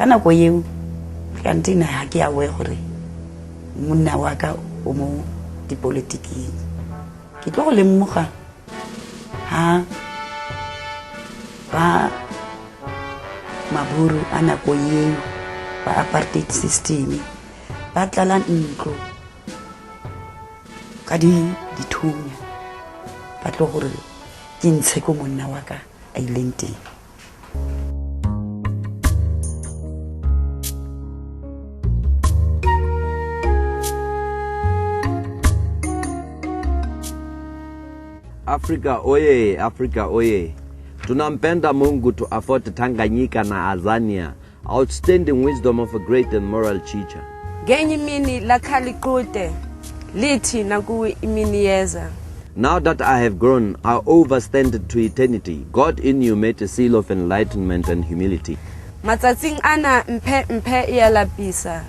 kana go eo ka ntina ha ke awe gore monna wa ka o mo dipolitiking ke tlo go lemoga ha ba maburu ana go eo ba apartheid system ba tlala ntlo ka dithunya ba tlo gore ke ntshe ko monna wa ka a ileng teng. Africa oye, Africa oye. Tunampenda Mungu to afford Tanganyika na Tanzania. Outstanding wisdom of a great and moral teacher. Genyi mini lakhali kude. Lithi naku imini yeza. Now that I have grown, I overstand to eternity. God in you made a seal of enlightenment and humility. Matsatsing ana mpe iyalapisa.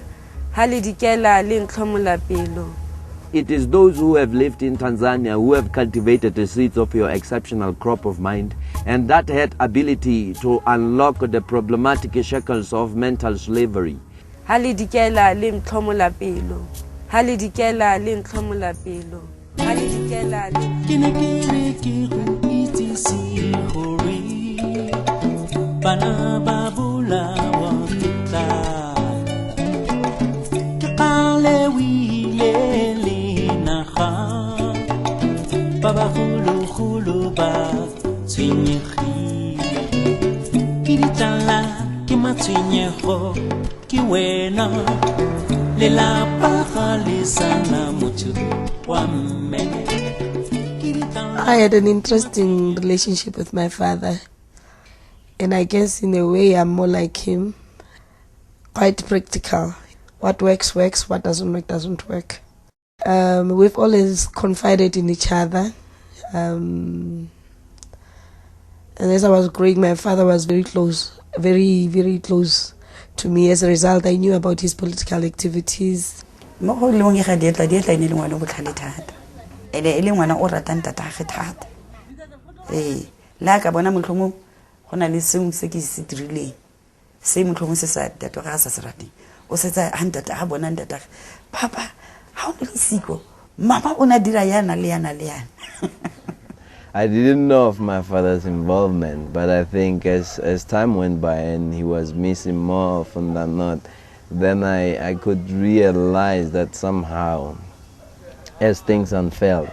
Halidikela linhlomula pilo. It is those who have lived in Tanzania who have cultivated the seeds of your exceptional crop of mind, and that had ability to unlock the problematic shackles of mental slavery. Halidikela linhlomula pilo. Halidikela linhlomula pilo. Halidikela bana babula wakita kale wile naha baba hulu ba tsinyehi kiritala kimatsinyeho kiwena lela pahalisana mutu wame. I had an interesting relationship with my father, and I guess in a way I'm more like him, quite practical. What works, works, what doesn't work, doesn't work. We've always confided in each other. And as I was growing, my father was very close, very, very close to me. As a result, I knew about his political activities. Ele ele ngwana o ratang tata ga thata la ka bona motlhomo gona le seng se ke se dirileng se motlhomo se sa tata ga sa se rateng o setsa handata ga bona tata papa ha o le siko mama o na dira yana le yana le yana. I didn't know of my father's involvement, but I think as time went by and he was missing more often than not, then I could realize that somehow, as things unfurled,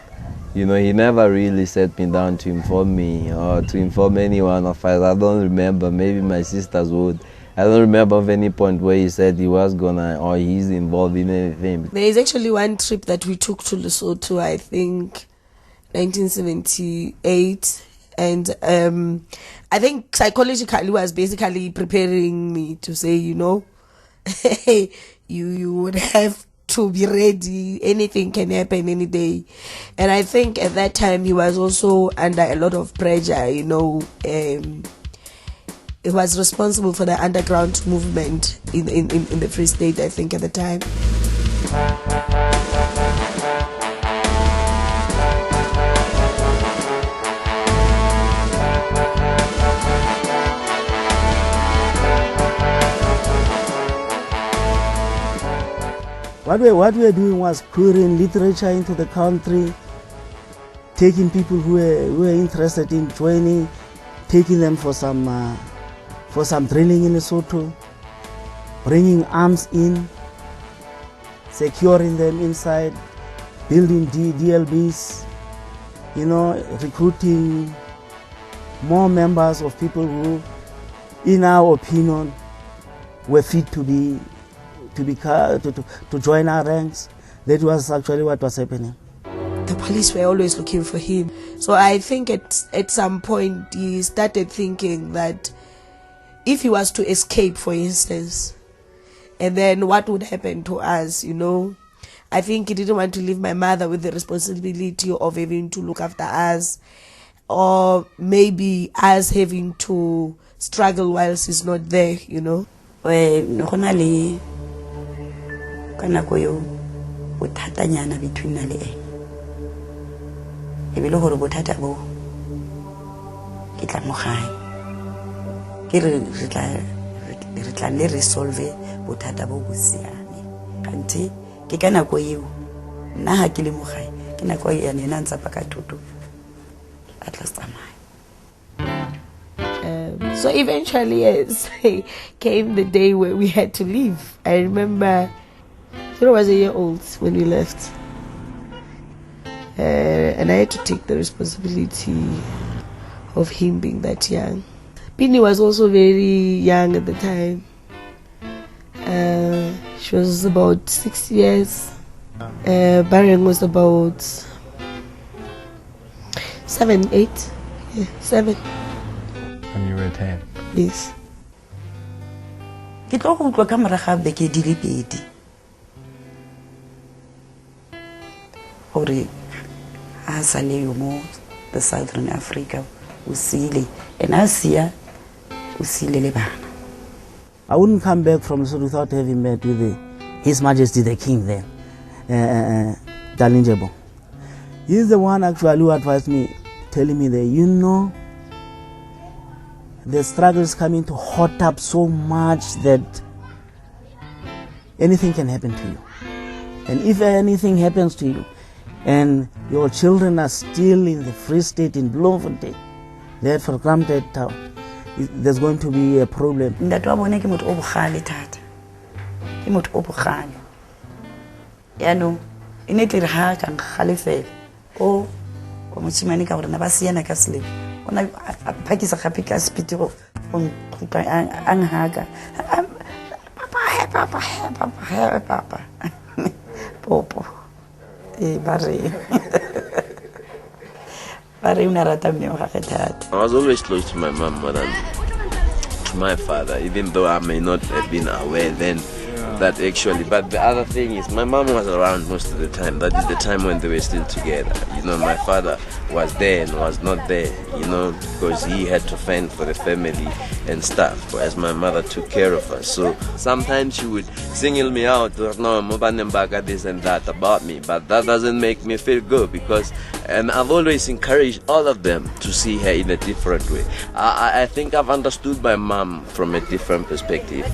you know, he never really sat me down to inform me or to inform anyone of us. I don't remember, maybe my sisters would. I don't remember of any point where he said he was gonna or he's involved in anything. There is actually one trip that we took to Lesotho, I think 1978, and I think psychologically was basically preparing me to say, you know, you would have to be ready, anything can happen any day. And I think at that time he was also under a lot of pressure, you know. He was responsible for the underground movement in the Free State, I think, at the time. What we were doing was pouring literature into the country, taking people who were interested in joining, taking them for some training in Lesotho, bringing arms in, securing them inside, building DLBs, you know, recruiting more members of people who, in our opinion, were fit to join our ranks. That was actually what was happening. The police were always looking for him. So I think at some point he started thinking that if he was to escape, for instance, and then what would happen to us, you know. I think he didn't want to leave my mother with the responsibility of having to look after us, or maybe us having to struggle whilst he's not there, you know. Kana koyo bothatanyana between na le e be le gore bothata bo ke tla mo gae ke re re tla le resolve bothata bo bo siame kanti ke ka nako eo nna ha ke le mo gae ke nako ya nena ntsa pa ka thuto at last tsamaya. So eventually, yes, came the day where we had to leave. I remember I was a year old when we left. And I had to take the responsibility of him being that young. Pini was also very young at the time. She was about 6 years. Bareng was about 7, 8. Yeah, 7. And you were 10? Yes. Ke tlo go utlwa ka moraga beke di le pedi gore a sa le yo mo the Southern Africa o sile and a sia o sile le bana. I wouldn't come back from Lesotho without having met with His Majesty the King then, Dalinjebo. He's the one actually who advised me, telling me that, you know, the struggle is coming to hot up so much that anything can happen to you. And if anything happens to you, and your children are still in the Free State in Bloemfontein, that for granted town, there's going to be a problem. Ndatwa bone ke motho o bogale thata. Ke motho o bogale. Ya no, ine tle re ha ka nggalefela. O mochimane ka gore na ba siana ka slip. Ona a phakisa gape ka speed go khutla ang haga. Papa. Popo. Barre. I was always close to my mom more than to my father, even though I may not have been aware then that actually. But the other thing is, my mom was around most of the time. That is the time when they were still together. You know, my father was there and was not there, you know, because he had to fend for the family and stuff, whereas my mother took care of us. So sometimes she would single me out, no, this and that about me, but that doesn't make me feel good because, and I've always encouraged all of them to see her in a different way. I think I've understood my mom from a different perspective.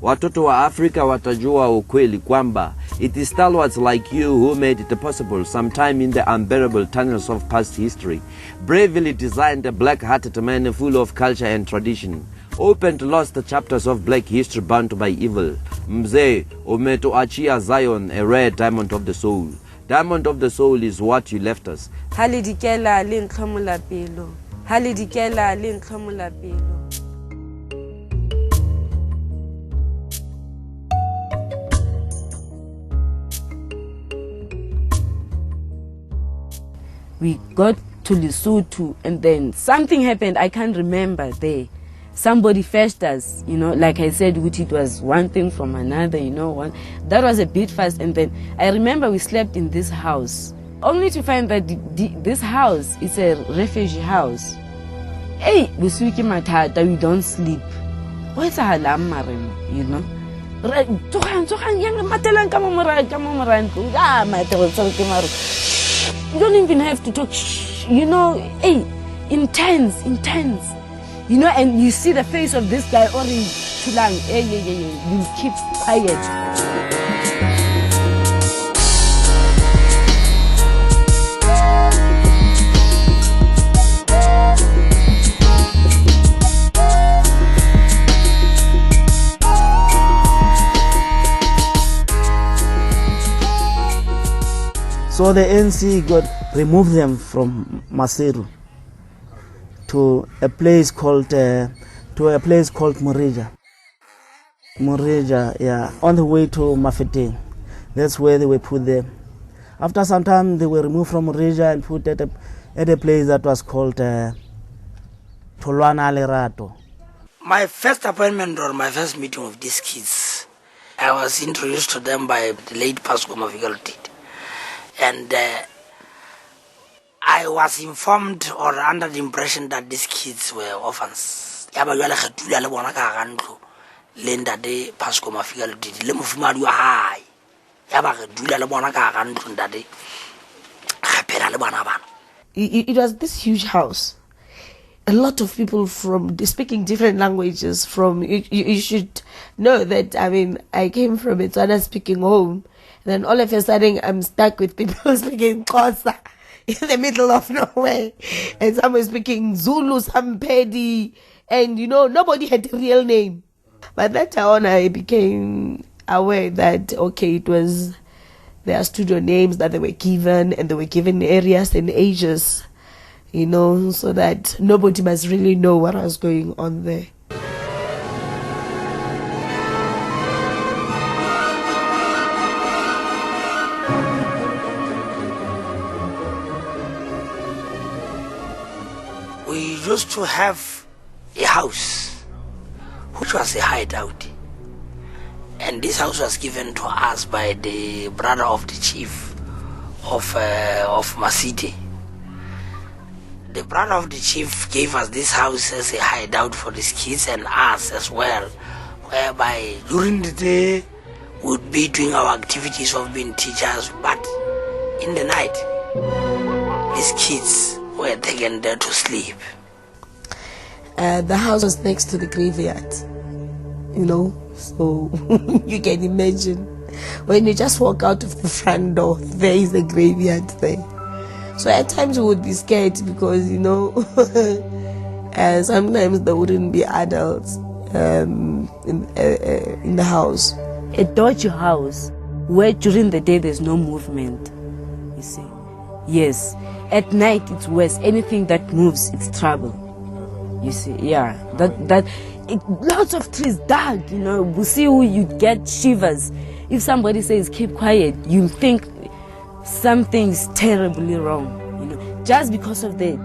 Watoto wa Afrika watajua ukweli kwamba it is stalwarts like you who made it possible sometime in the unbearable tunnels of past history, bravely designed a black-hearted man full of culture and tradition, opened lost chapters of black history bound by evil. Mzee, umetuachia Zion, a rare diamond of the soul. Diamond of the soul is what you left us. Halidikela lintlhomola pelo. Halidikela lintlhomola pelo. We got to Lesotho and then something happened. I can't remember there. Somebody fetched us, you know, like I said, which it was one thing from another, you know. That was a bit fast. And then I remember we slept in this house, only to find that this house is a refugee house. Hey, we don't sleep. What's a you know? You don't even have to talk, you know, hey, intense, you know, and you see the face of this guy, orange, tulang, you keep quiet. So the ANC removed them from Maseru to a place called Moreja. Moreja, yeah, on the way to Mafeteng. That's where they were put there. After some time, they were removed from Moreja and put at a place that was called Tolwana Lerato. My first appointment or my first meeting with these kids, I was introduced to them by the late Pasco Mavigalti. And I was informed or under the impression that these kids were orphans. ya ba re dula le bona ka ga ntlo ntate ga phela le bona bana. It was this huge house. A lot of people speaking different languages from, you should know that, I mean, I came from a Tswana speaking home, and then all of a sudden I'm stuck with people speaking Xhosa in the middle of nowhere, and some were speaking Zulu, some Pedi, and nobody had a real name. But that on I became aware that, okay, it was their studio names that they were given, and they were given areas and ages, so that nobody must really know what was going on there. We used to have a house which was a hideout, and this house was given to us by the brother of the chief of Masiti. The brother of the chief gave us this house as a hideout for these kids and us as well, whereby during the day we would be doing our activities of being teachers, but in the night these kids were taken there to sleep. The house was next to the graveyard, so you can imagine when you just walk out of the front door, there is a graveyard there. So at times we would be scared because, sometimes there wouldn't be adults in the house. A dodgy house where during the day there's no movement, you see. Yes, at night it's worse. Anything that moves, it's trouble. You see, yeah. Lots of trees, dark, we see you'd get shivers. If somebody says keep quiet, you think something's terribly wrong, just because of the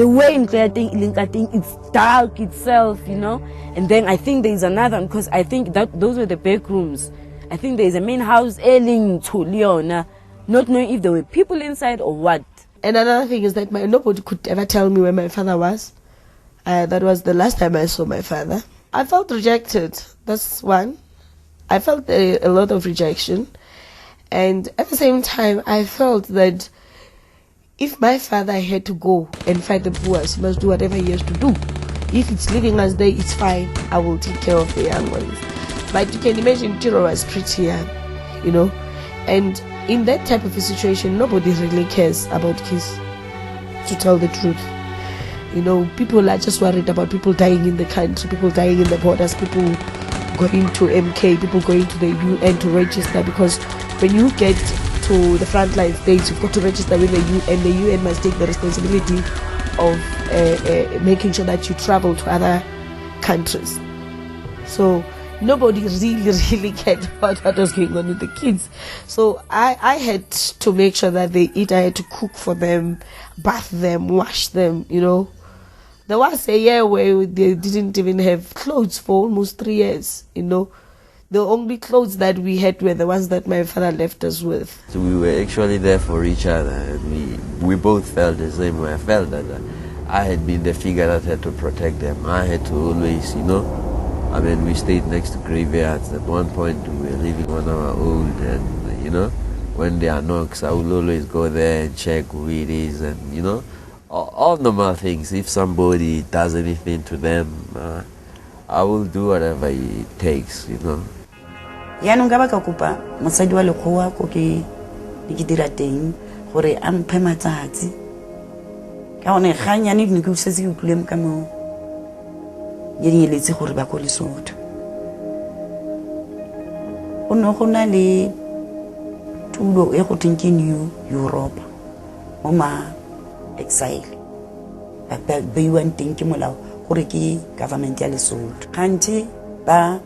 way in Ilinkating it's dark itself, and then I think there's another one, because I think that those were the back rooms. I think there's a main house ailing to Leona, not knowing if there were people inside or what. And another thing is that nobody could ever tell me where my father was. That was the last time I saw my father. I felt rejected. That's one. I felt a lot of rejection. And at the same time, I felt that if my father had to go and fight the Boers, he must do whatever he has to do. If it's leaving us there, it's fine. I will take care of the young ones. But you can imagine Tiro was pretty young, And in that type of a situation, nobody really cares about kids, to tell the truth. People are just worried about people dying in the country, people dying in the borders, people going to MK, people going to the UN to register, because when you get to the frontline states, you've got to register with the UN. The UN must take the responsibility of making sure that you travel to other countries. So nobody really cared about what was going on with the kids. So I had to make sure that they eat. I had to cook for them, bath them, wash them, There was a year where they didn't even have clothes for almost 3 years, The only clothes that we had were the ones that my father left us with. So we were actually there for each other, and we both felt the same way. I felt that I had been the figure that had to protect them. I had to always, we stayed next to graveyards. At one point we were living on our own, and, when there are knocks, I will always go there and check who it is, and, all normal things. If somebody does anything to them, I will do whatever it takes, yaanong ka baka kopa mosadi wa lekgowa ko ke dira teng gore a mphe matsatsi ka gone ganyane ne ke utlwetse ke utlwile ka mo ye dineletse gore ba ko Lesotho go ne go na le tulo e go teng ke New Europe mo ma exile ba iwang teng ke molao gore ke government ya Lesotho kante ba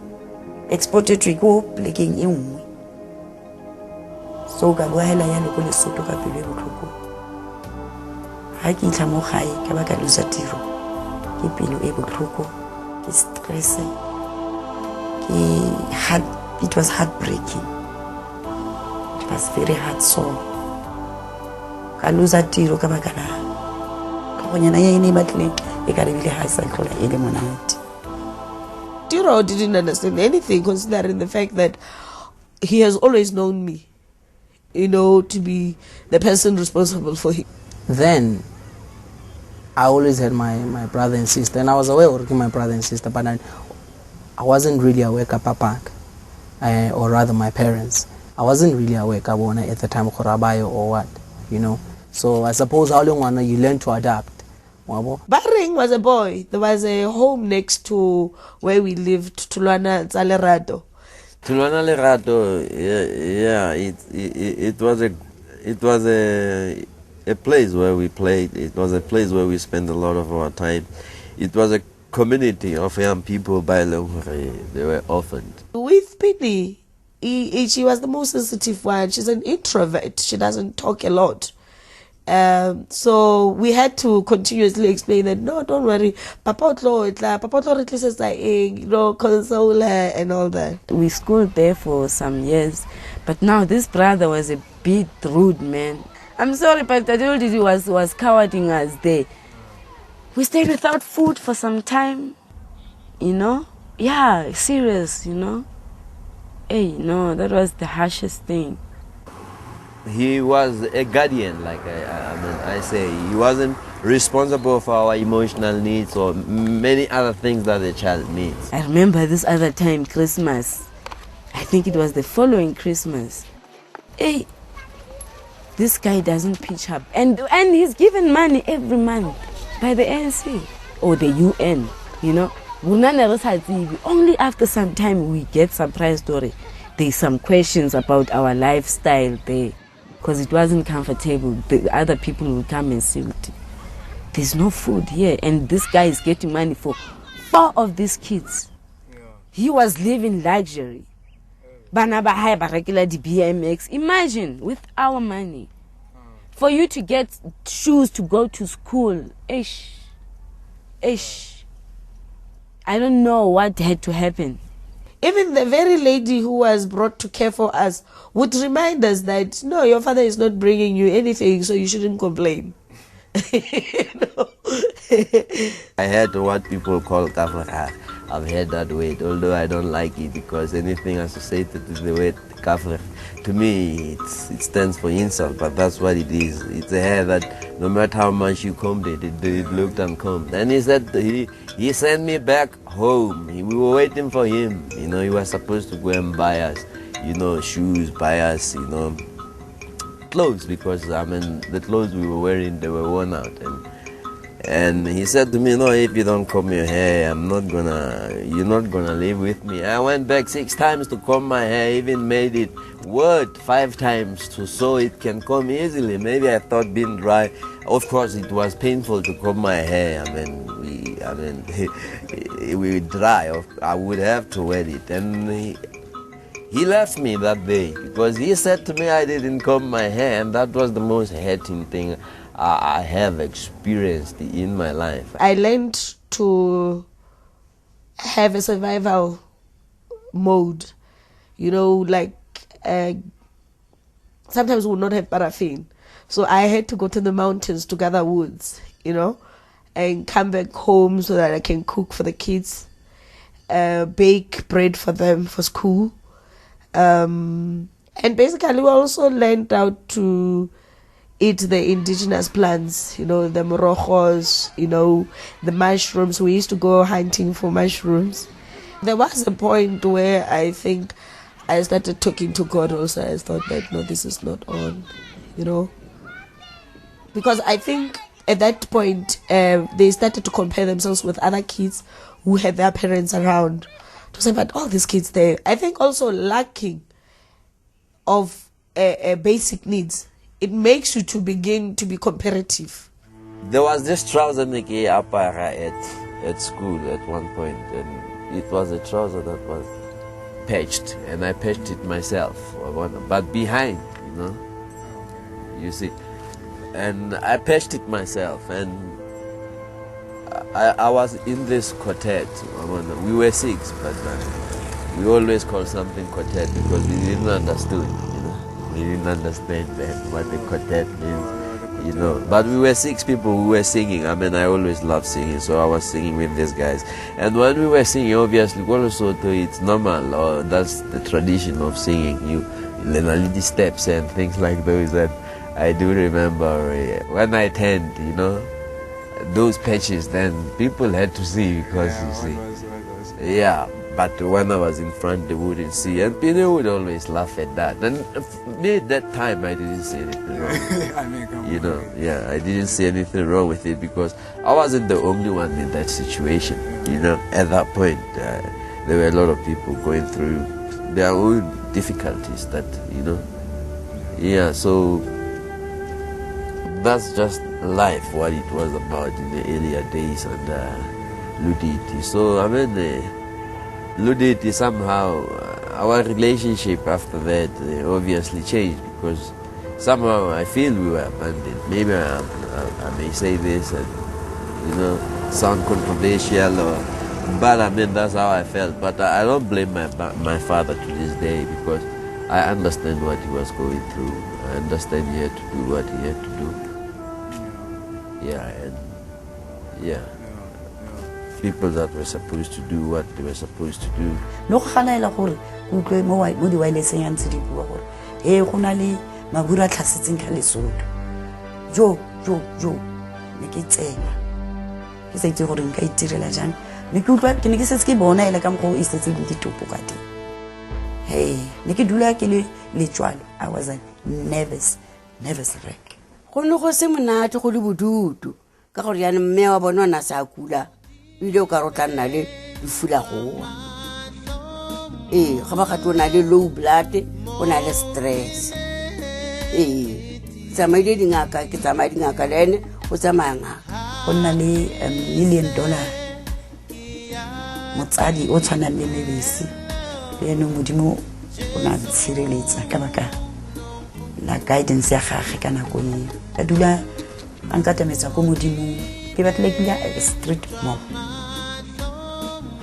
exported to go plekeng e nngwe so ka boela ya le ko Lesotho ka pele botlhoko ha ke itla mo gae ka baka losa tiro ke pelo e botlhoko ke stress it was heartbreaking. It was very hard so ka losa tiro ka baka la ka gonyana ye ne batle e ka re bile ha sa tlola e le monate. Tiro didn't understand anything, considering the fact that he has always known me. you know, to be the person responsible for him. Then I always had my brother and sister, and I was aware of my brother and sister, but I wasn't really awake of Papa, or rather my parents. I wasn't really awake at the time Korabayo or what, you know. So I suppose how long you learn to adapt. Barring was a boy. There was a home next to where we lived, Tulwana Zalerado. Tulwana Lerato, yeah, it was a place where we played. It was a place where we spent a lot of our time. It was a community of young people by Longre. They were orphaned. With Pitney, she was the most sensitive one. She's an introvert. She doesn't talk a lot. So we had to continuously explain that, no, don't worry, Papa says like, you know, console her and all that. We schooled there for some years, but now this brother was a bit rude, man. I'm sorry, but I told you he was cowarding us there. We stayed without food for some time, you know? Yeah, serious, you know? Hey, no, that was the harshest thing. He was a guardian, like I say. He wasn't responsible for our emotional needs or many other things that a child needs. I remember this other time, Christmas. I think it was the following Christmas. Hey, this guy doesn't pitch up. And he's given money every month by the ANC or the UN, you know. Only after some time we get surprise story. There's some questions about our lifestyle there. Because it wasn't comfortable. The other people will come and say, there's no food here. And this guy is getting money for 4 of these kids. Yeah. He was living luxury. BMX. Imagine, with our money. For you to get shoes to go to school. Ish. I don't know what had to happen. Even the very lady who was brought to care for us would remind us that, no, your father is not bringing you anything, so you shouldn't complain. I heard what people call kafra. I've heard that word, although I don't like it because anything associated with the word kafra, to me, it stands for insult, but that's what it is. It's a hair that no matter how much you combed it, it looked uncombed. And he said he sent me back home. We were waiting for him. You know, he was supposed to go and buy us, you know, shoes, buy us, you know, clothes, because I mean the clothes we were wearing, they were worn out. And he said to me, no, if you don't comb your hair, you're not gonna live with me. I went back 6 times to comb my hair, even made it word 5 times so it can comb easily. Maybe I thought being dry. Of course, it was painful to comb my hair. We dry. I would have to wet it. And he left me that day because he said to me I didn't comb my hair, and that was the most hurting thing I have experienced in my life. I learned to have a survival mode, you know, like sometimes we would not have paraffin. So I had to go to the mountains to gather woods, you know, and come back home so that I can cook for the kids, bake bread for them for school. And basically we also learned how to eat the indigenous plants, you know, the morojos, you know, the mushrooms. We used to go hunting for mushrooms. There was a point where I think I started talking to God also. I thought that, no, this is not on, you know. Because I think at that point, they started to compare themselves with other kids who had their parents around. To say, but all these kids there, I think also lacking of basic needs, it makes you to begin to be comparative. There was this trouser Niki Apara at school at one point, and it was a trouser that was patched, and I patched it myself, but behind, you know, you see, and I patched it myself, and I was in this quartet. We were 6, but we always called something quartet because we didn't understand, you know. We didn't understand then what the quartet means. you know. But we were 6 people who were singing. I mean, I always loved singing, so I was singing with these guys. And when we were singing, obviously, Lesotho, it's normal, or that's the tradition of singing. You learn a little steps and things like those. And I do remember when I turned, you know, those patches, then people had to see because you see. Yeah, but when I was in front, they wouldn't see, and people would always laugh at that. And me at that time, I didn't see anything wrong. You know, yeah, I didn't see anything wrong with it because I wasn't the only one in that situation. You know, at that point, there were a lot of people going through their own difficulties. That, you know, yeah. So that's just life, what it was about in the earlier days, and Luditi. So I mean, Luditi, somehow our relationship after that obviously changed because somehow I feel we were abandoned. Maybe I may say this and, you know, sound controversial, but I mean that's how I felt. But I don't blame my father to this day because I understand what he was going through. I understand he had to do what he had to do. Yeah, and yeah. People that were supposed to do what they were supposed to do. No kganaela gore o utlwe mo di wireless ya ntse di bua gore go na le mabura a tlhasetseng ka Lesotho. Jo ne ke tsena ke sa itse gore nka itirela jang. Ne ke utlwa ke ne ke setse ke bona ele ka mgo e setse le ditopo ka teng. Ne ke dula ke le letswalo. I was nervous wreck. Go ne go se monate go le bodutu ka gore ya mme wa bona na sa kula ile o ka rotla nna le difula goa. Ga ba ga tona le low blood o na le stress. Tsamaile dingaka ke tsamaya dingaka lene o tsamaya ngaka go nna le $1 million motsadi o tshwana le mebisi le eno modimo o na tshireletsa ka baka la guidance ya gagwe ka nako eo. Ka dula a nkatametsa ko modimo ke batla ke ya street mo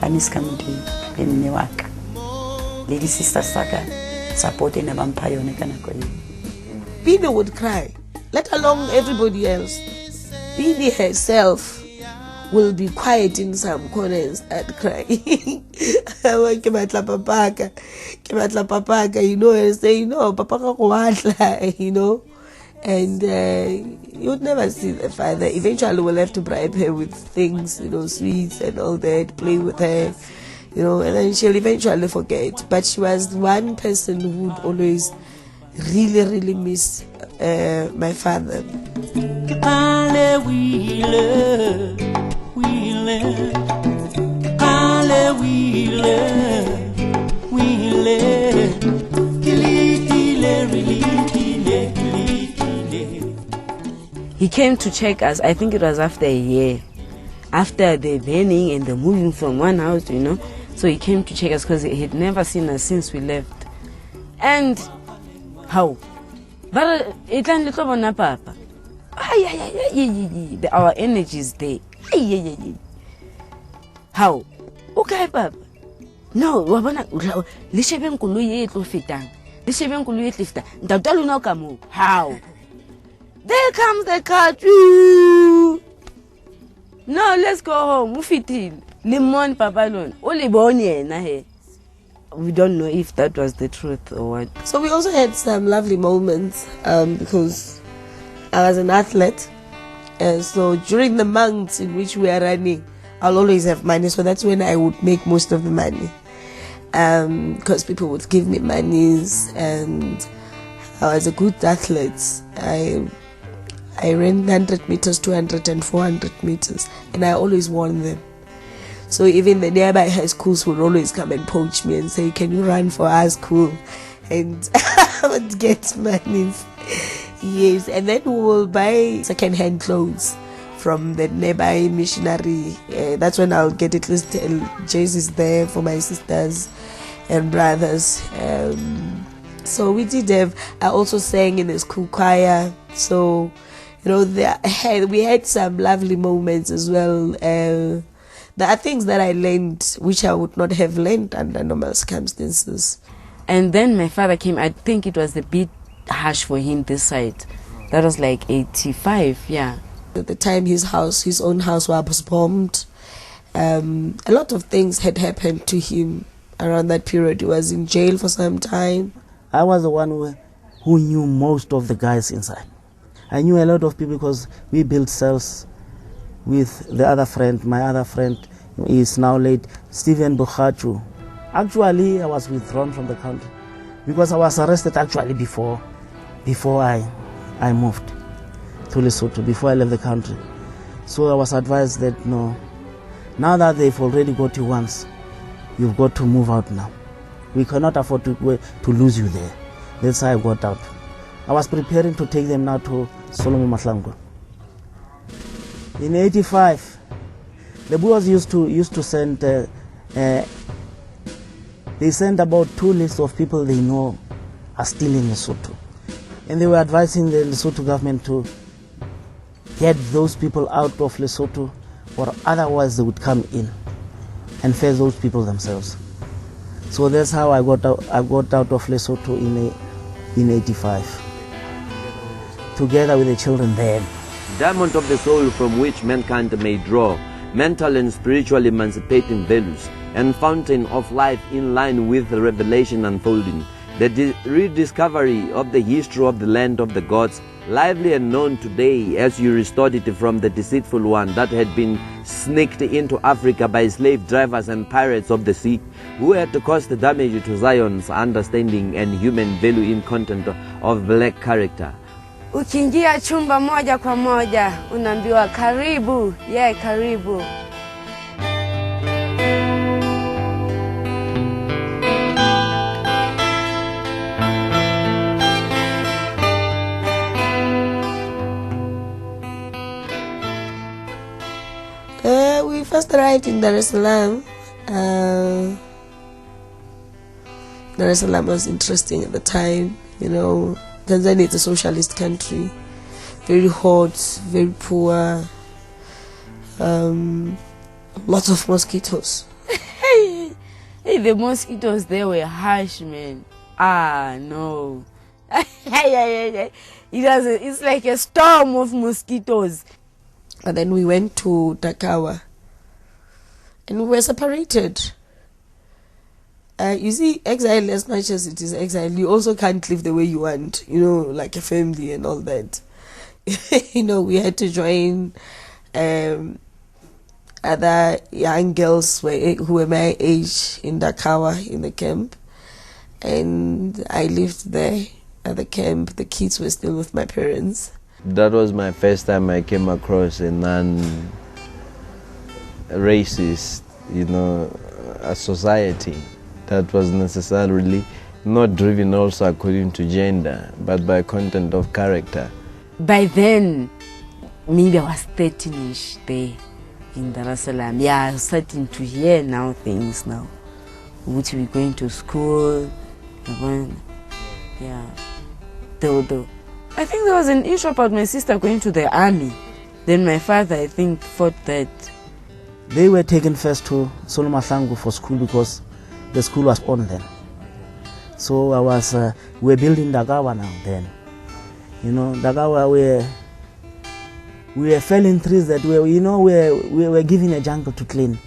a miska modimo le mme wa ka le di sisters saka support ena ba mpha yone ka nako eo. Bibi would cry, let alone everybody else. Bibi herself will be quiet in some corners and cry. Ke batla papaka, you know, and say, no, papa ka go batla, you know. And you would never see the father. Eventually we'll have to bribe her with things, you know, sweets and all that, play with her, you know, and then she'll eventually forget. But she was one person who would always really miss my father. He came to check us, I think it was after a year, after the banning and the moving from one house, you know. So he came to check us because he had never seen us since we left. And how? But it can look on papa. Our energy is there. How? Okay, papa. No, how? There comes the car. No, let's go home. Limon papa lon. Only bonnie na he. We don't know if that was the truth or what. So we also had some lovely moments because I was an athlete. So during the months in which we are running, I'll always have money. So that's when I would make most of the money. Because people would give me monies, and I was a good athlete. I ran 100 meters, 200 and 400 meters, and I always won them. So even the nearby high schools would always come and poach me and say, can you run for our school? And I would get monies. Yes, and then we will buy second-hand clothes from the nearby missionary. That's when I'll get at least jerseys there for my sisters and brothers. So we did have, I also sang in the school choir. So, you know, we had some lovely moments as well. There are things that I learned which I would not have learned under normal circumstances. And then my father came. I think it was a bit harsh for him this side. That was like 85, yeah. At the time his own house was bombed. A lot of things had happened to him around that period. He was in jail for some time. I was the one who knew most of the guys inside. I knew a lot of people because we built cells with the other friend. My other friend is now late, Stephen Bukhachu. Actually, I was withdrawn from the country because I was arrested actually before I moved to Lesotho, before I left the country. So I was advised that no, now that they've already got you once, you've got to move out now. We cannot afford to lose you there. That's how I got out. I was preparing to take them now to Solomon Mahlangu. In 85, the Boers used to send, they sent about 2 lists of people they know are still in Lesotho. And they were advising the Lesotho government to get those people out of Lesotho, or otherwise they would come in and face those people themselves. So that's how I got out of Lesotho in 85, together with the children there. Diamond of the soul from which mankind may draw mental and spiritual emancipating values, and fountain of life in line with the revelation unfolding, the rediscovery of the history of the land of the gods, lively and known today as you restored it from the deceitful one that had been sneaked into Africa by slave drivers and pirates of the sea, who had caused damage to Zion's understanding and human value in content of black character. Ukiingia chumba moja kwa moja, unaambiwa karibu, karibu. We first arrived in Dar es Salaam. Dar es Salaam was interesting at the time, you know. Tanzania is a socialist country, very hot, very poor, lots of mosquitoes. Hey, the mosquitoes there were harsh, man. No. It's like a storm of mosquitoes. And then we went to Dakawa, and we were separated. You see, exile, as much as it is exile, you also can't live the way you want, you know, like a family and all that. You know, we had to join other young girls who were my age in Dakawa, in the camp. And I lived there at the camp. The kids were still with my parents. That was my first time I came across a non-racist, you know, a society that was necessarily not driven also according to gender, but by content of character. By then, maybe I was 13-ish there in Dar es Salaam. Yeah, I was starting to hear now things now. Which we going to school, I think there was an issue about my sister going to the army. Then my father, I think, fought that. They were taken first to Solomon Mahlangu for school because the school was on then. So we were building Dagawa now then. You know, Dagawa, we were felling trees that we were given a jungle to clean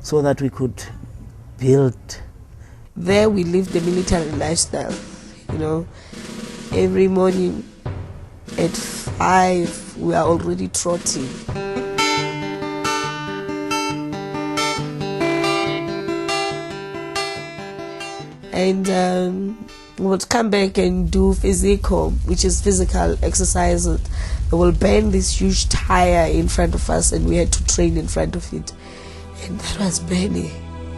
so that we could build. There we lived the military lifestyle, you know. Every morning at 5 we are already trotting. And we would come back and do physical, which is physical exercise. They will burn this huge tire in front of us and we had to train in front of it. And that was burning.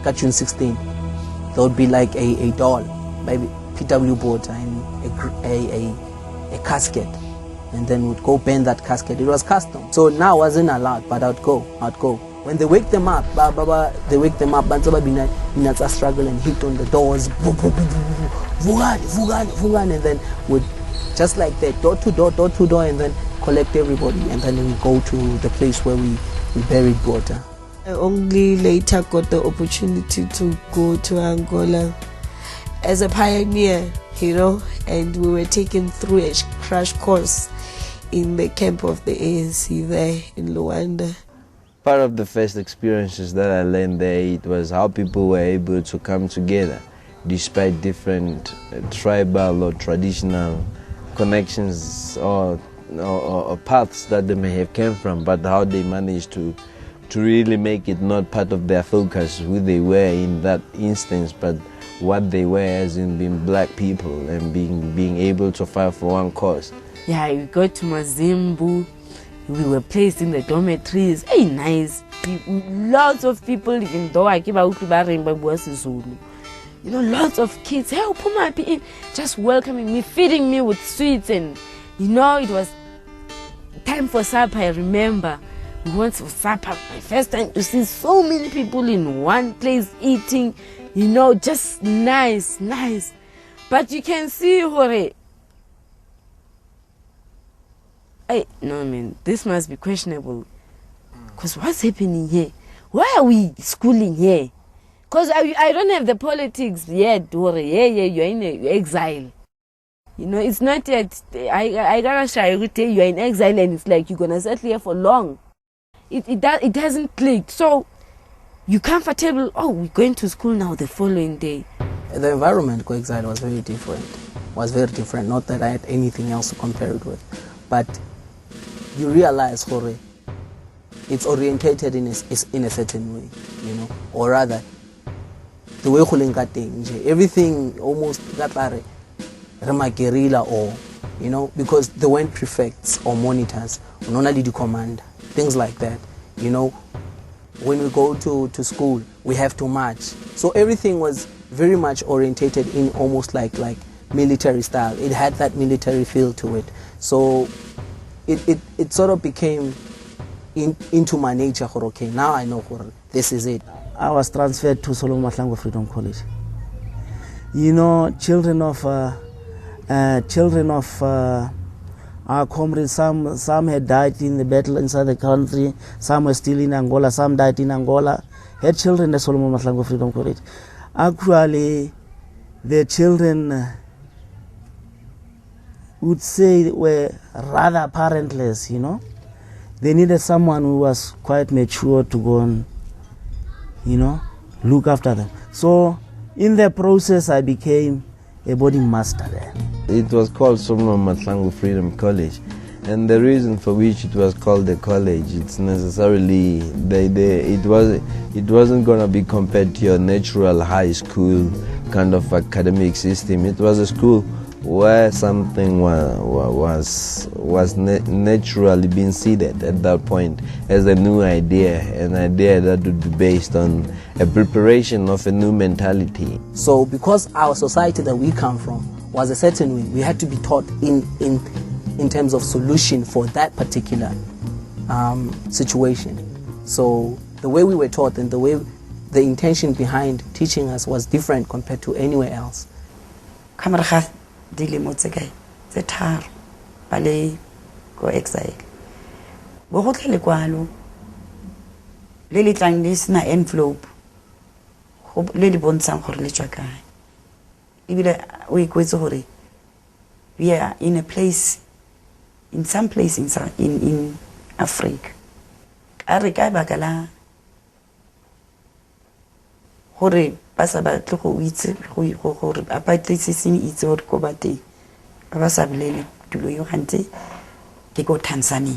Cartoon 16. There would be like a doll, maybe PW board and a casket. And then we'd go bend that casket. It was custom. So now I wasn't allowed, but I'd go. When they wake them up, they wake them up, and struggle and hit on the doors, and then would just like that, door to door, and then collect everybody, and then we go to the place where we buried water. I only later got the opportunity to go to Angola as a pioneer. you know, and we were taken through a crash course in the camp of the ANC there in Luanda. Part of the first experiences that I learned there, it was how people were able to come together despite different tribal or traditional connections or paths that they may have come from, but how they managed to really make it not part of their focus who they were in that instance, but what they were as in being black people and being able to fight for one cause. Yeah, we got to Mazimbu. We were placed in the dormitories. Hey, nice people. Lots of people, even though I keep out to Zulu. You know, lots of kids. Hey, Puma, just welcoming me, feeding me with sweets, and you know, it was time for supper. I remember we went for supper. My first time to see so many people in one place eating. You know, just nice. But you can see, Hore. Hey, no, man, this must be questionable. Because what's happening here? Why are we schooling here? Because I don't have the politics yet. Or yeah, you're in exile. You know, it's not yet. I gotta shy you tell you're in exile and it's like you're gonna settle here for long. It hasn't clicked. So you're comfortable. Oh, we're going to school now the following day. The environment go exile was very different. Not that I had anything else to compare it with, but you realize, Hore, it's orientated in a certain way, you know, or rather, the way everything almost guerrilla, or, you know, because there weren't prefects or monitors, only the commander, things like that, you know. When we go to school, we have to march. So everything was very much orientated in almost like military style. It had that military feel to it. So it sort of became into my nature. Okay, now I know this is it. I was transferred to Solomon Mahlangu Freedom College. You know, children of our comrades, some had died in the battle inside the country, some were still in Angola, some died in Angola, had children at Solomon Mahlangu Freedom College. Actually, the children would say were rather parentless, you know. They needed someone who was quite mature to go and, you know, look after them. So in the process, I became a boarding master there. It was called Solomon Mahlangu Freedom College, and the reason for which it was called a college, it's necessarily it wasn't going to be compared to your natural high school kind of academic system. It was a school where something was naturally being seeded at that point as a new idea, an idea that would be based on a preparation of a new mentality. So because our society that we come from was a certain way, we had to be taught in terms of solution for that particular situation. So the way we were taught and the intention behind teaching us was different compared to anywhere else. Dilemo tse tharo ba le go exile bo go tlhele kwalo le le tlang le sena envelope go le le bontshang gore le tswa kae ebile o ikwetse gore we are in a place, in some place in Africa a re ka baka la gore ba sa ba tle go itse gore apartheid se itse gore go ba teng ba sa bolele tulo yo gantse ke go Tanzania.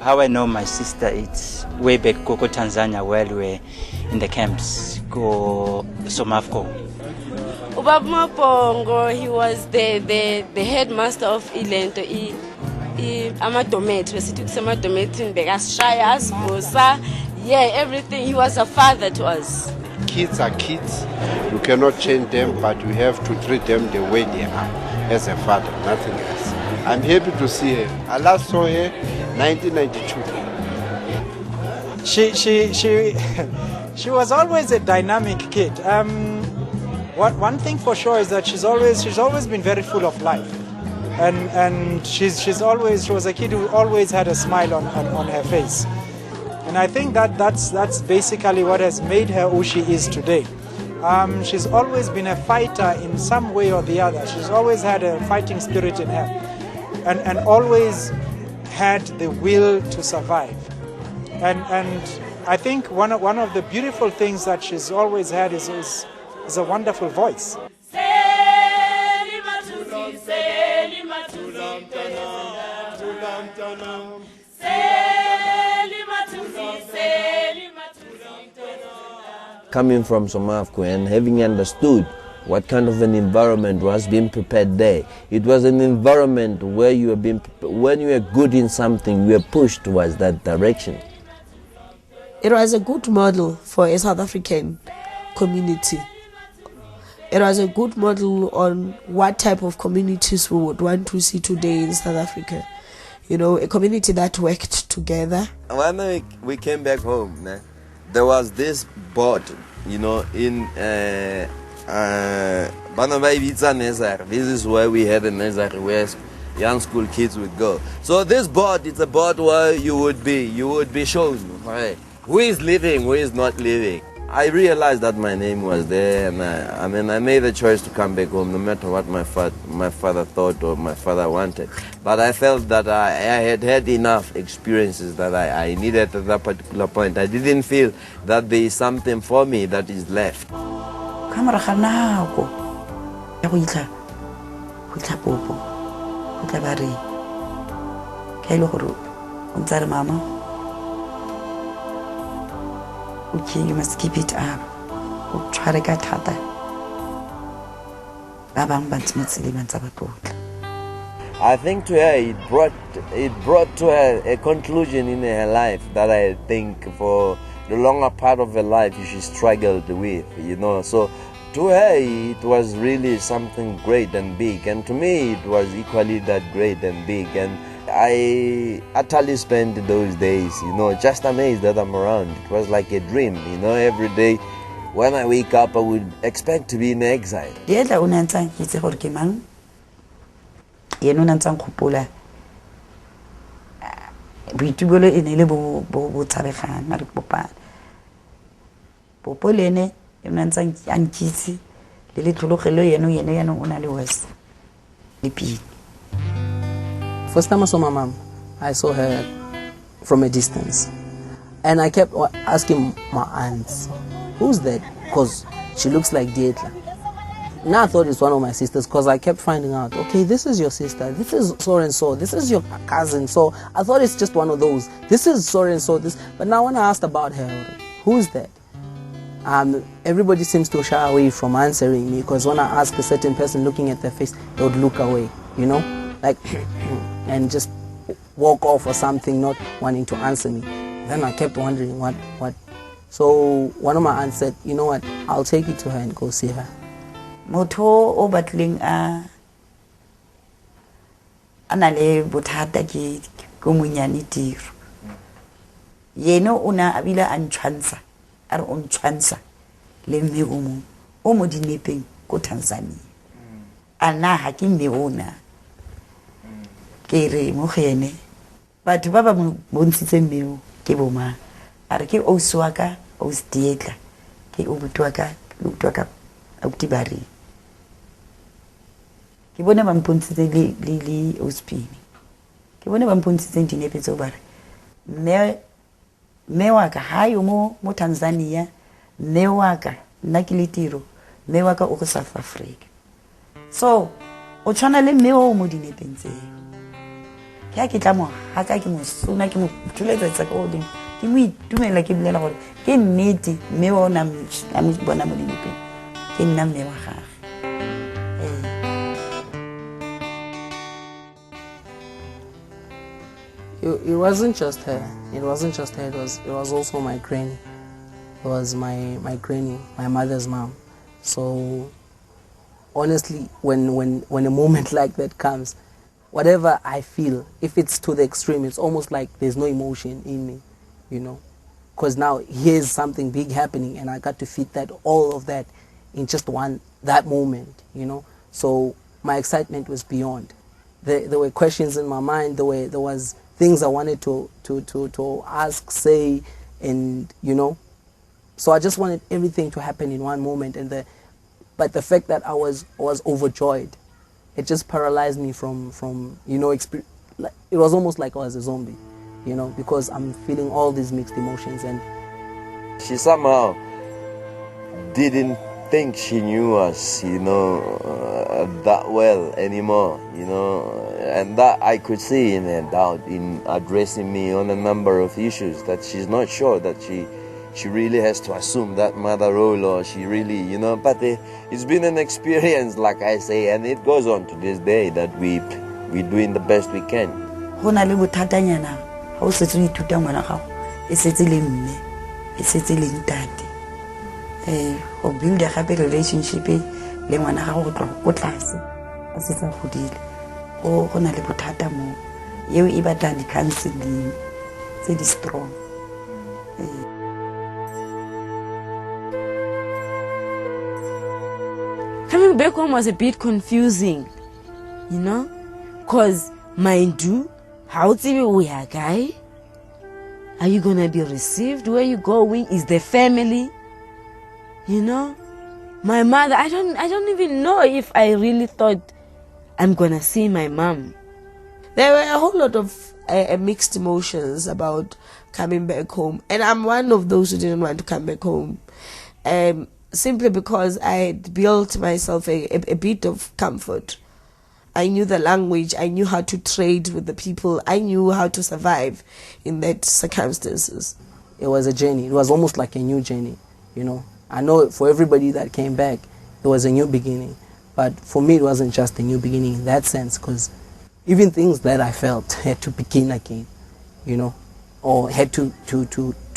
How I know my sister, it's way back go Tanzania while we were in the camps, go Somafco. Ubaba Pongo, he was the headmaster of Ilento. Amadometri, yeah, everything. He was a father to us. Kids are kids. You cannot change them, but you have to treat them the way they are as a father, nothing else. I'm happy to see her. I last saw her 1992. She was always a dynamic kid. One thing for sure is that she's always been very full of life. And she was a kid who always had a smile on her face. And I think that's basically what has made her who she is today. She's always been a fighter in some way or the other. She's always had a fighting spirit in her, and always had the will to survive. And I think one of the beautiful things that she's always had is a wonderful voice. Coming from South Africa and having understood what kind of an environment was being prepared there, it was an environment where you were when you were good in something, you were pushed towards that direction. It was a good model for a South African community. It was a good model on what type of communities we would want to see today in South Africa. You know, a community that worked together. When we came back home, there was this board, you know, in this is where we had a nursery where young school kids would go. So this board, it's a board where you would be shown, right, who is living, who is not living. I realized that my name was there, and I made the choice to come back home, no matter what my father thought or my father wanted. But I felt that I had had enough experiences that I needed at that particular point. I didn't feel that there is something for me that is left. Okay, you must keep it up. Try to get harder. I think to her it brought to her a conclusion in her life that I think for the longer part of her life she struggled with, you know. So to her it was really something great and big, and to me it was equally that great and big. And I utterly spent those days, you know, just amazed that I'm around. It was like a dream, you know. Every day when I wake up, I would expect to be in exile. First time I saw my mom, I saw her from a distance. And I kept asking my aunts, who's that? Because she looks like Dietla. Now I thought it's one of my sisters, because I kept finding out, okay, this is your sister, this is so and so, this is your cousin. So I thought it's just one of those. This is so and so, this. But now when I asked about her, who's that? Everybody seems to shy away from answering me, because when I ask a certain person looking at their face, they would look away, you know, like, and just walk off or something, not wanting to answer me. Then I kept wondering what. So one of my aunts said, you know what, I'll take you to her and go see her. Moto o battling anale bothata ke munyane tiro. Yeno una abila antshwantsha are o ntshwantsha le mme o mo dinepeng ko Tanzania. Ana ha ke mme ona ke re mo gene batho ba ba bontshitse mme ke boma are ke o swaka o stietla ke o butwaka autibari ke bona ba mpontshitse le ospini ke bona ba mpontshitse dinepe tso bare mme wa ka hayo mo Tanzania, mme wa ka nna ke le tiro, mme wa ka o go South Africa. So o tshwana le mme o mo dinepeng tseo. Ke a ke tla mo ha ka ke mo sona ke mo thuletsa tsa go ding ke mo itumela ke bolela gore ke nnete mme o na mo bona mo dinepeng ke nna mme wa gagwe. It wasn't just her. It wasn't just her. It was also my granny. It was my granny, my mother's mom. So honestly, when a moment like that comes, whatever I feel, if it's to the extreme, it's almost like there's no emotion in me, you know. Because now here's something big happening, and I got to fit all of that in just that moment, you know. So my excitement was beyond. There were questions in my mind. There was things I wanted to ask, say, and you know. So I just wanted everything to happen in one moment, but the fact that I was overjoyed, it just paralyzed me from you know, it was almost like I was a zombie, you know, because I'm feeling all these mixed emotions. And she somehow didn't think she knew us, you know, that well anymore, you know, and that I could see in her doubt in addressing me on a number of issues, that she's not sure that she really has to assume that mother role, or she really, you know. But it's been an experience, like I say, and it goes on to this day that we're doing the best we can. Hona le bothatanyana ha o setse o ithuta ngwana gago e setse le mme e setse le ntate o build gape relationship le ngwana gago go tloga ko tlase a setse a godile o gona le bothata mo yeo e batlang di-counseling tse di strong. Coming back home was a bit confusing, you know, because mind you, how we are guy? Are you gonna be received? Where you going? Is the family? You know, my mother. I don't even know if I really thought I'm gonna see my mom. There were a whole lot of mixed emotions about coming back home, and I'm one of those who didn't want to come back home. Simply because I had built myself a bit of comfort. I knew the language, I knew how to trade with the people, I knew how to survive in that circumstances. It was a journey. It was almost like a new journey, you know. I know for everybody that came back, it was a new beginning. But for me, it wasn't just a new beginning in that sense, because even things that I felt had to begin again, you know, or had to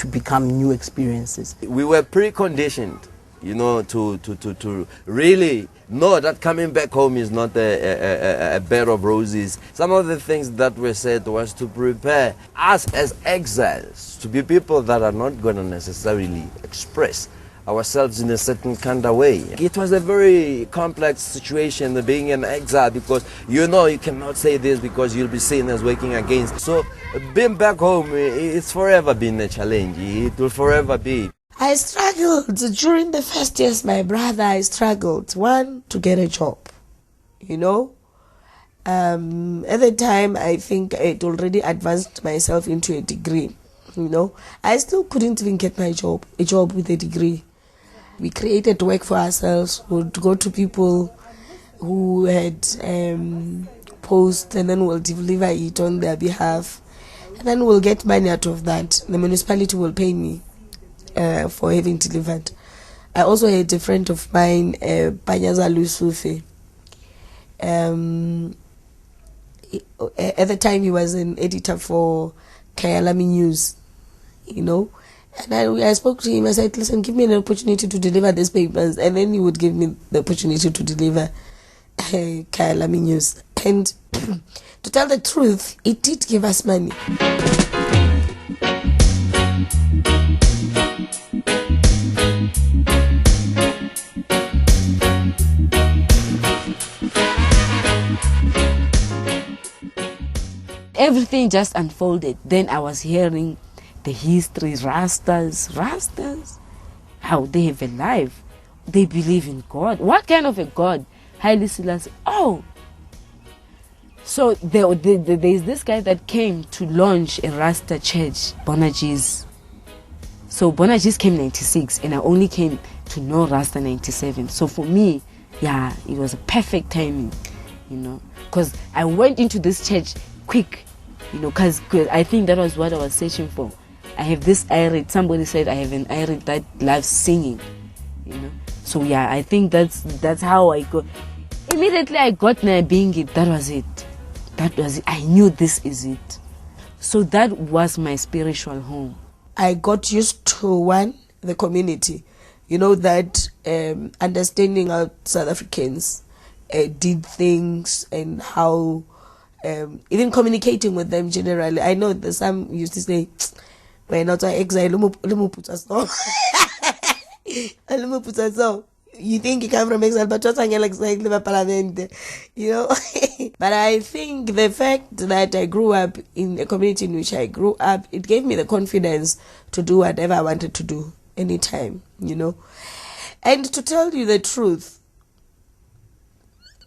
become new experiences. We were preconditioned, you know, to really know that coming back home is not a bed of roses. Some of the things that were said was to prepare us as exiles to be people that are not going to necessarily express ourselves in a certain kind of way. It was a very complex situation, being an exile, because you know you cannot say this because you'll be seen as working against. So being back home, it's forever been a challenge. It will forever be. I struggled during the first years, my brother. I struggled, one, to get a job, you know. At the time, I think I'd already advanced myself into a degree, you know. I still couldn't even get a job with a degree. We created work for ourselves. We'd go to people who had posts, and then we'll deliver it on their behalf. And then we'll get money out of that. The municipality will pay me for having delivered. I also had a friend of mine, Panyaza Lusufe. At the time, he was an editor for Kyalami News, you know. And I spoke to him. I said, listen, give me an opportunity to deliver these papers. And then he would give me the opportunity to deliver Kyalami News. And to tell the truth, it did give us money. Everything just unfolded. Then I was hearing the history, Rastas, how they have a life. They believe in God. What kind of a God? Haile Selassie. Oh! So there is this guy that came to launch a Rasta church, Bonajis. So Bonajis came 96, and I only came to know Rasta 97. So for me, yeah, it was a perfect timing, you know, because I went into this church quick, you know, because I think that was what I was searching for. I have this irid. Somebody said I have an irid that loves singing, you know. So yeah, I think that's how I got. Immediately I got Nayabingi. That was it. I knew this is it. So that was my spiritual home. I got used to the community. You know, that understanding how South Africans did things and how even communicating with them generally. I know that some used to say, "We're not exiled." You think you come from exile, but you know. But I think the fact that I grew up in a community in which I grew up, it gave me the confidence to do whatever I wanted to do anytime, you know. And to tell you the truth,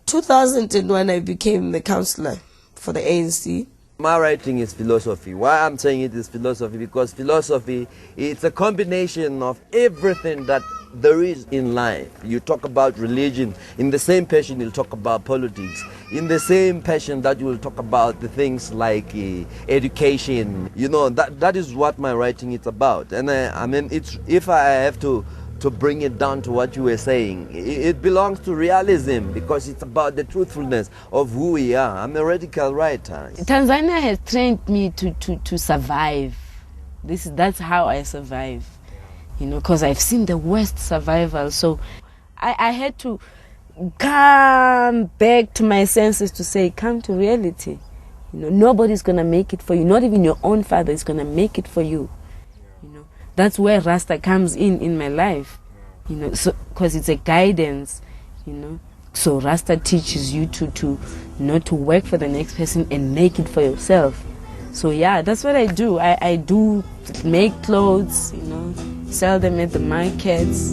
2001 I became the councillor for the ANC. My writing is philosophy. Why I'm saying it is philosophy? Because philosophy, it's a combination of everything that there is in life. You talk about religion, in the same passion you'll talk about politics, in the same passion that you will talk about the things like education. You know, that is what my writing is about. And I mean, it's, if I have to bring it down to what you were saying, it belongs to realism, because it's about the truthfulness of who we are. I'm a radical writer. Tanzania has trained me to survive. That's how I survive, you know, because I've seen the worst survival. So I had to come back to my senses to say, come to reality. You know, nobody's going to make it for you. Not even your own father is going to make it for you. That's where Rasta comes in my life, you know, so because it's a guidance, you know. So Rasta teaches you to not to work for the next person and make it for yourself. So yeah, that's what I do. I do make clothes, you know, sell them at the markets.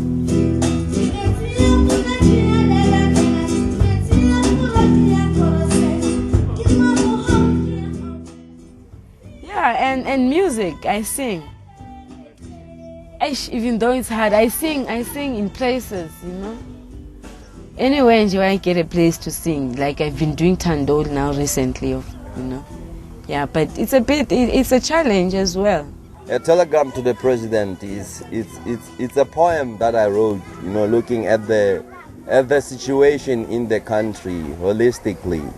Yeah, and music, I sing. Even though it's hard, I sing in places, you know. Anywhere and you want to get a place to sing. Like I've been doing Tandol now recently, you know. Yeah, but it's a challenge as well. A telegram to the president it's a poem that I wrote, you know, looking at the situation in the country holistically.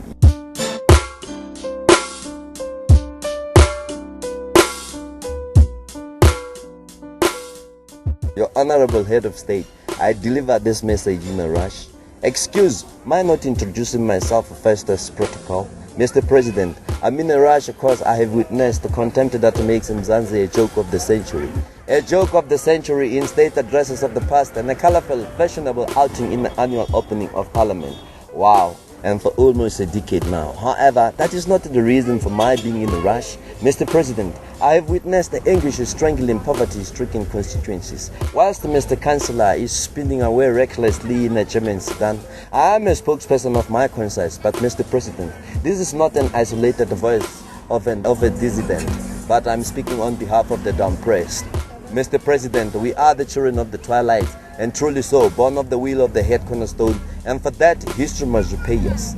Your Honorable Head of State, I deliver this message in a rush. Excuse my not introducing myself first as protocol. Mr. President, I'm in a rush because I have witnessed the contempt that makes Mzansi a joke of the century. A joke of the century in state addresses of the past and a colorful, fashionable outing in the annual opening of Parliament. Wow. And for almost a decade now. However, that is not the reason for my being in a rush. Mr. President, I have witnessed the anguish strangling poverty-stricken constituencies. Whilst Mr. Chancellor is spinning away recklessly in a German sedan, I am a spokesperson of my conscience. But Mr. President, this is not an isolated voice of a dissident, but I'm speaking on behalf of the down-pressed. Mr. President, we are the children of the twilight, and truly so, born of the will of the head cornerstone, and for that, history must repay us.